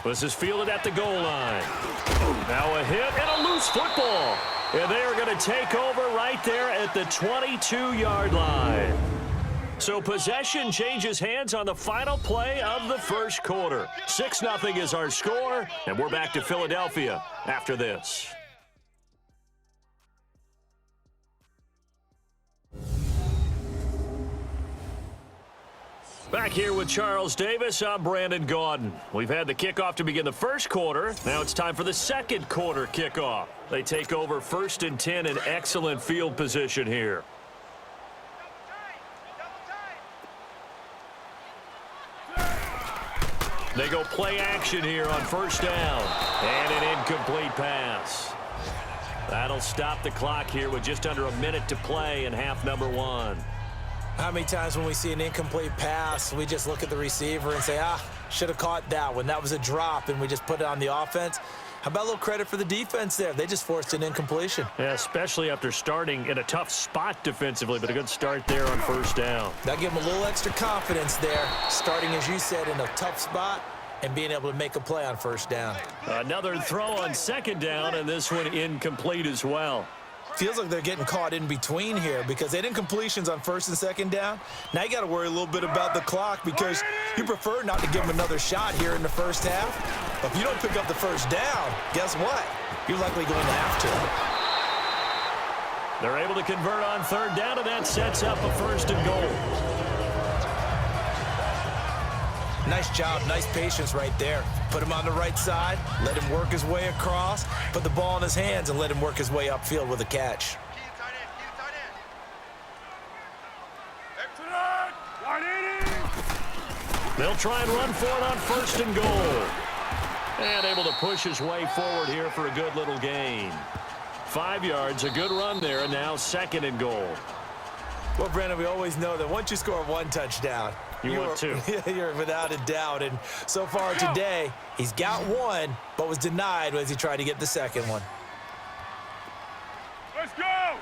This is fielded at the goal line. Now a hit and a loose football. And they are going to take over right there at the 22-yard line. So possession changes hands on the final play of the first quarter. 6-0 is our score, and we're back to Philadelphia after this. Back here with Charles Davis, I'm Brandon Gaudin. We've had the kickoff to begin the first quarter. Now it's time for the second quarter kickoff. They take over 1st and 10 in excellent field position here. They go play action here on 1st down. And an incomplete pass. That'll stop the clock here with just under a minute to play in half number 1. How many times when we see an incomplete pass, we just look at the receiver and say, should have caught that one. That was a drop, and we just put it on the offense. How about a little credit for the defense there? They just forced an incompletion. Yeah, especially after starting in a tough spot defensively, but a good start there on 1st down. That'll give them a little extra confidence there, starting, as you said, in a tough spot and being able to make a play on 1st down. Another throw on 2nd down, and this one incomplete as well. Feels like they're getting caught in between here because they did incompletions on 1st and 2nd down. Now you got to worry a little bit about the clock because you prefer not to give them another shot here in the first half. But if you don't pick up the 1st down, guess what? You're likely going to have to. They're able to convert on 3rd down, and that sets up a 1st and goal. Nice job, nice patience right there. Put him on the right side, let him work his way across, put the ball in his hands, and let him work his way upfield with a catch. They'll try and run for it on 1st and goal. And able to push his way forward here for a good little gain. 5 yards, a good run there, and now 2nd and goal. Well, Brandon, we always know that once you score 1 touchdown, you're 2. You're without a doubt. And so far today, he's got 1, but was denied as he tried to get the 2nd one. Let's go!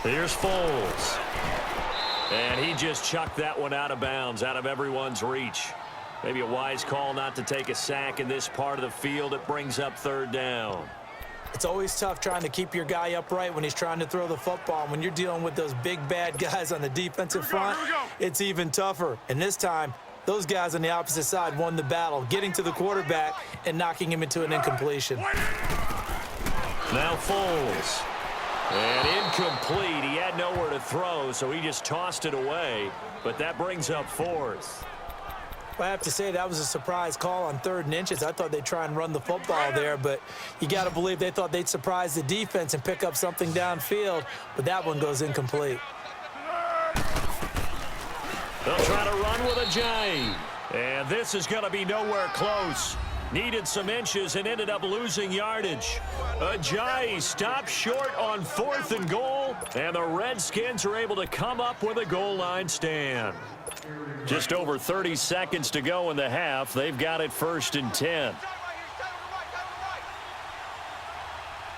Here's Foles. And he just chucked that one out of bounds, out of everyone's reach. Maybe a wise call not to take a sack in this part of the field. It brings up 3rd down. It's always tough trying to keep your guy upright when he's trying to throw the football. And when you're dealing with those big, bad guys on the defensive front, it's even tougher. And this time, those guys on the opposite side won the battle, getting to the quarterback and knocking him into an incompletion. Now Foles. And incomplete. He had nowhere to throw, so he just tossed it away. But that brings up 4th. Well, I have to say that was a surprise call on 3rd and inches. I thought they'd try and run the football there, but you got to believe they thought they'd surprise the defense and pick up something downfield, but that one goes incomplete. They'll try to run with a J. And this is going to be nowhere close. Needed some inches and ended up losing yardage. Ajayi stopped short on 4th and goal, and the Redskins are able to come up with a goal line stand. Just over 30 seconds to go in the half. They've got it 1st and 10.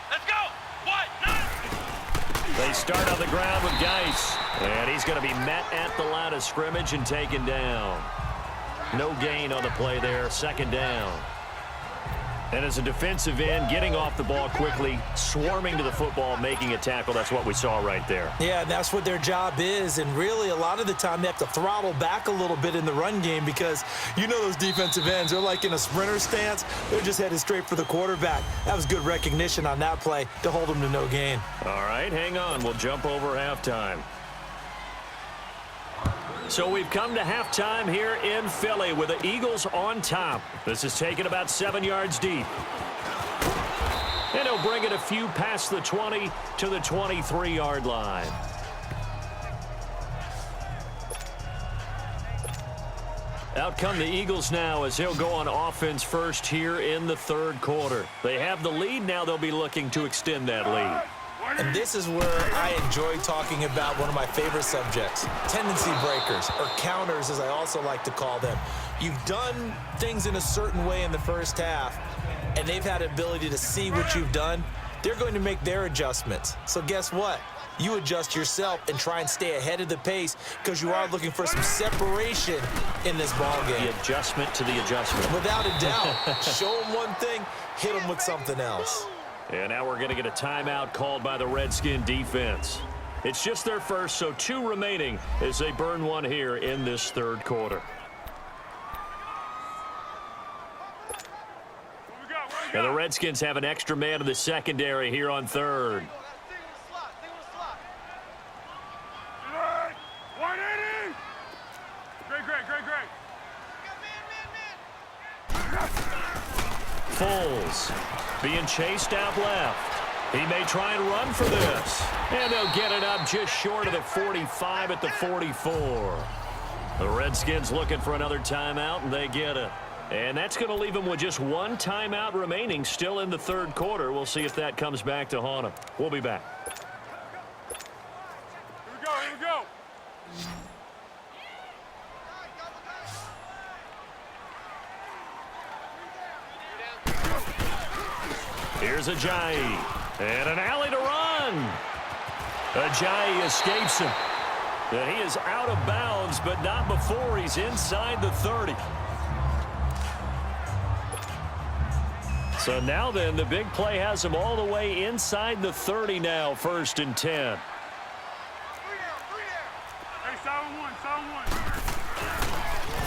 Let's go! They start on the ground with Geis. And he's going to be met at the line of scrimmage and taken down. No gain on the play there. 2nd down. And as a defensive end, getting off the ball quickly, swarming to the football, making a tackle. That's what we saw right there. Yeah, and that's what their job is. And really, a lot of the time, they have to throttle back a little bit in the run game because you know those defensive ends, they're like in a sprinter stance. They're just headed straight for the quarterback. That was good recognition on that play to hold them to no gain. All right, hang on. We'll jump over halftime. So we've come to halftime here in Philly with the Eagles on top. This is taken about 7 yards deep. And he'll bring it a few past the 20 to the 23-yard line. Out come the Eagles now as he'll go on offense first here in the 3rd quarter. They have the lead. Now they'll be looking to extend that lead. And this is where I enjoy talking about one of my favorite subjects, tendency breakers, or counters as I also like to call them. You've done things in a certain way in the first half, and they've had the ability to see what you've done. They're going to make their adjustments. So guess what? you adjust yourself and try and stay ahead of the pace because you are looking for some separation in this ball game. The adjustment to the adjustment. Without a doubt. Show them one thing, hit them with something else. And now we're going to get a timeout called by the Redskin defense. It's just their first, so 2 remaining as they burn one here in this third quarter. And the Redskins have an extra man in the secondary here on third. Foles being chased out left. He may try and run for this. And they'll get it up just short of the 45 at the 44. The Redskins looking for another timeout, and they get it. And that's going to leave them with just 1 timeout remaining still in the third quarter. We'll see if that comes back to haunt them. We'll be back. Here we go. Here's Ajayi. And an alley to run. Ajayi escapes him. And he is out of bounds, but not before he's inside the 30. So now then, the big play has him all the way inside the 30 now, 1st and 10. Hey, solid one.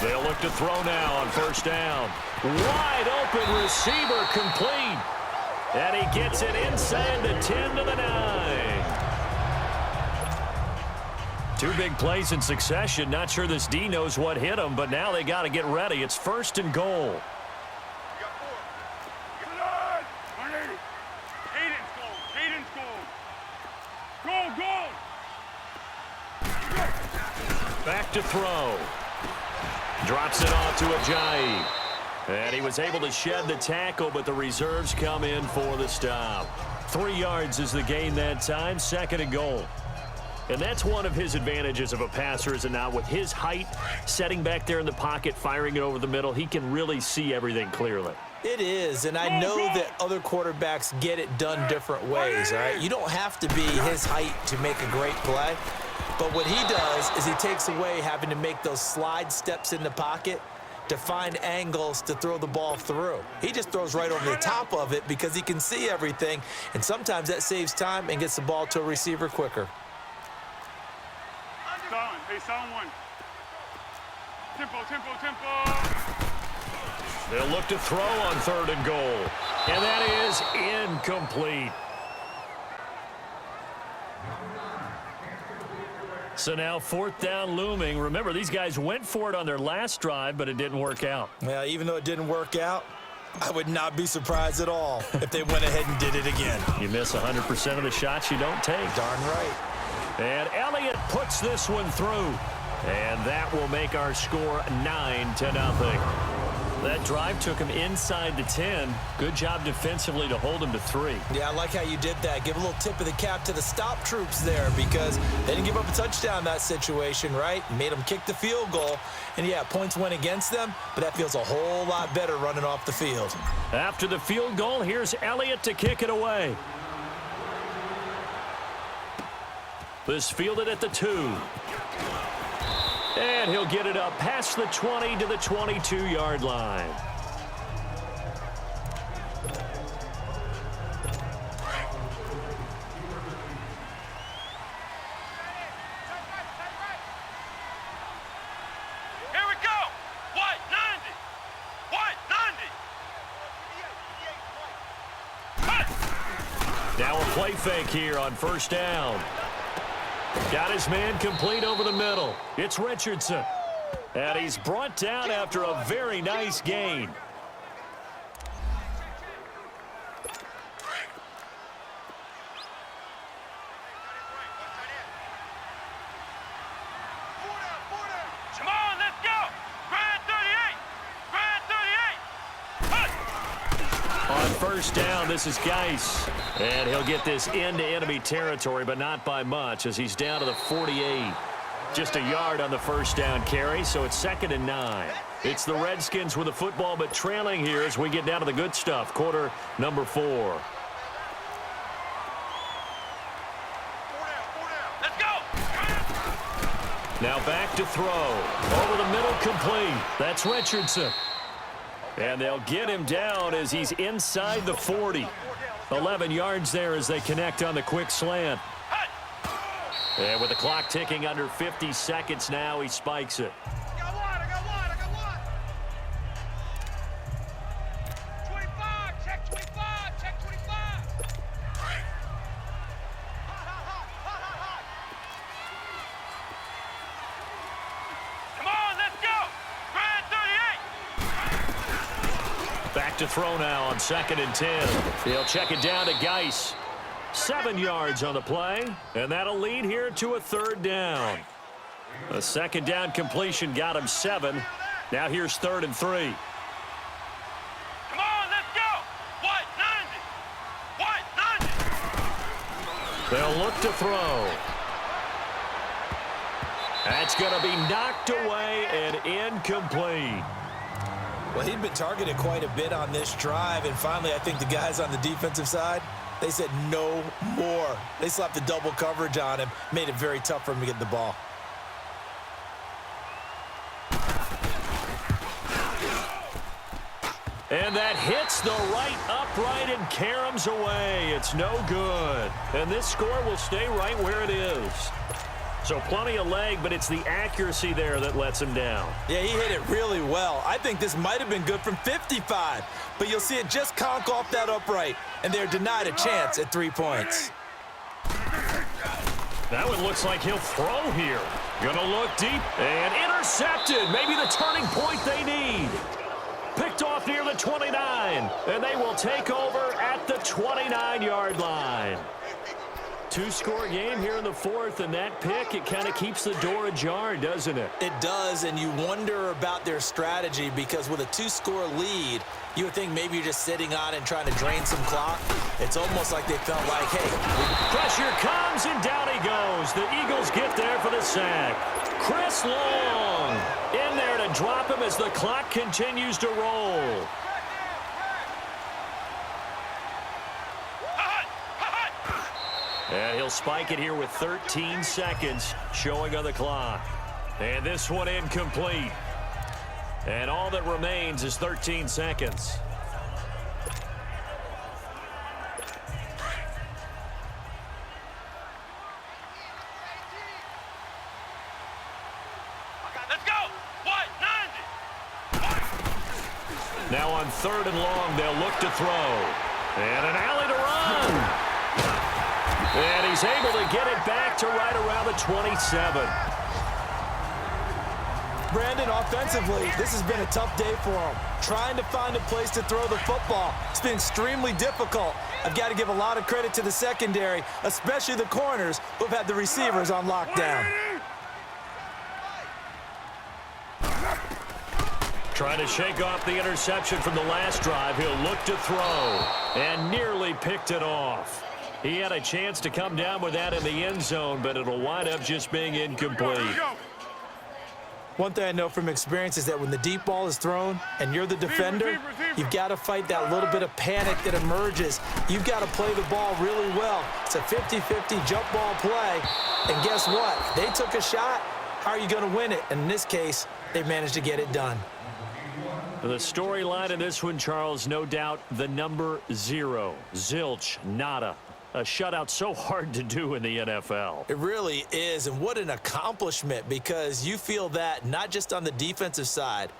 They'll look to throw now on 1st down. Wide open receiver complete. And he gets it inside the 10 to the 9. 2 big plays in succession. Not sure this D knows what hit him, but now they got to get ready. It's 1st and goal. Back to throw. Drops it off to Ajayi. And he was able to shed the tackle, but the reserves come in for the stop. 3 yards is the gain that time, 2nd and goal. And that's one of his advantages of a passer, is it not? With his height, setting back there in the pocket, firing it over the middle, he can really see everything clearly. It is, and I know that other quarterbacks get it done different ways, all right? You don't have to be his height to make a great play. But what he does is he takes away having to make those slide steps in the pocket to find angles to throw the ball through. He just throws right over the top of it because he can see everything, and sometimes that saves time and gets the ball to a receiver quicker. Solid one. Tempo. They'll look to throw on 3rd and goal. And that is incomplete. So now 4th down looming. Remember, these guys went for it on their last drive, but it didn't work out. Well, even though it didn't work out, I would not be surprised at all if they went ahead and did it again. You miss 100% of the shots you don't take. Darn right. And Elliott puts this one through. And that will make our score 9-0. That drive took him inside the 10. Good job defensively to hold him to 3. Yeah, I like how you did that. Give a little tip of the cap to the stop troops there because they didn't give up a touchdown in that situation, right? Made them kick the field goal. And, yeah, points went against them, but that feels a whole lot better running off the field. After the field goal, here's Elliott to kick it away. This fielded at the 2. And he'll get it up past the 20 to the 22-yard line. Here we go. White 90. Now a play fake here on 1st down. Got his man complete over the middle. It's Richardson. And he's brought down after a very nice gain. Come on, let's go. Grand 38. On 1st down, this is Geis. And he'll get this into enemy territory, but not by much as he's down to the 48. Just a yard on the 1st down carry, so it's 2nd and 9. It's the Redskins with the football, but trailing here as we get down to the good stuff. Quarter number 4. Now back to throw. Over the middle, complete. That's Richardson. And they'll get him down as he's inside the 40. 11 yards there as they connect on the quick slant. And with the clock ticking under 50 seconds now, he spikes it. I got one. 25, check 25, check 25. Come on, let's go. Grand 38. Back to throw now on 2nd and 10. He'll check it down to Geis. 7 yards on the play, and that'll lead here to a 3rd down. A 2nd down completion got him 7. Now here's 3rd and 3. Come on, let's go. White 90. They'll look to throw. That's going to be knocked away and incomplete. Well, he'd been targeted quite a bit on this drive, and finally I think the guys on the defensive side, they said no more. They slapped the double coverage on him, made it very tough for him to get the ball. And that hits the right upright and caroms away. It's no good. And this score will stay right where it is. So plenty of leg, but it's the accuracy there that lets him down. Yeah, he hit it really well. I think this might have been good from 55, but you'll see it just conk off that upright, and they're denied a chance at 3 points. That one looks like he'll throw here. Gonna look deep and intercepted. Maybe the turning point they need. Picked off near the 29, and they will take over at the 29-yard line. 2-score game here in the 4th, and that pick, it kind of keeps the door ajar, doesn't it? It does, and you wonder about their strategy because with a 2-score lead, you would think maybe you're just sitting on and trying to drain some clock. It's almost like they felt like, hey. Pressure comes, and down he goes. The Eagles get there for the sack. Chris Long in there to drop him as the clock continues to roll. And he'll spike it here with 13 seconds showing on the clock. And this one incomplete. And all that remains is 13 seconds. Let's go. White 90. Now on 3rd and long, they'll look to throw. And an alley to run. And he's able to get it back to right around the 27. Brandon, offensively, this has been a tough day for him. Trying to find a place to throw the football. It's been extremely difficult. I've got to give a lot of credit to the secondary, especially the corners who've had the receivers on lockdown. Trying to shake off the interception from the last drive. He'll look to throw and nearly picked it off. He had a chance to come down with that in the end zone, but it'll wind up just being incomplete. One thing I know from experience is that when the deep ball is thrown and you're the defender, you've got to fight that little bit of panic that emerges. You've got to play the ball really well. It's a 50-50 jump ball play. And guess what? They took a shot. How are you going to win it? And in this case, they managed to get it done. The storyline in this one, Charles, no doubt the number 0. Zilch, nada. A shutout so hard to do in the NFL. It really is, and what an accomplishment, because you feel that not just on the defensive side,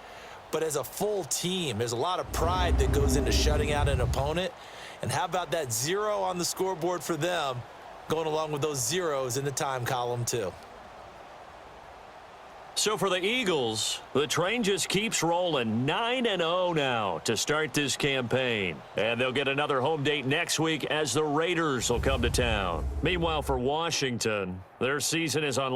but as a full team. There's a lot of pride that goes into shutting out an opponent. And how about that 0 on the scoreboard for them, going along with those zeros in the time column too. So for the Eagles, the train just keeps rolling. 9-0 now to start this campaign. And they'll get another home date next week as the Raiders will come to town. Meanwhile, for Washington, their season is on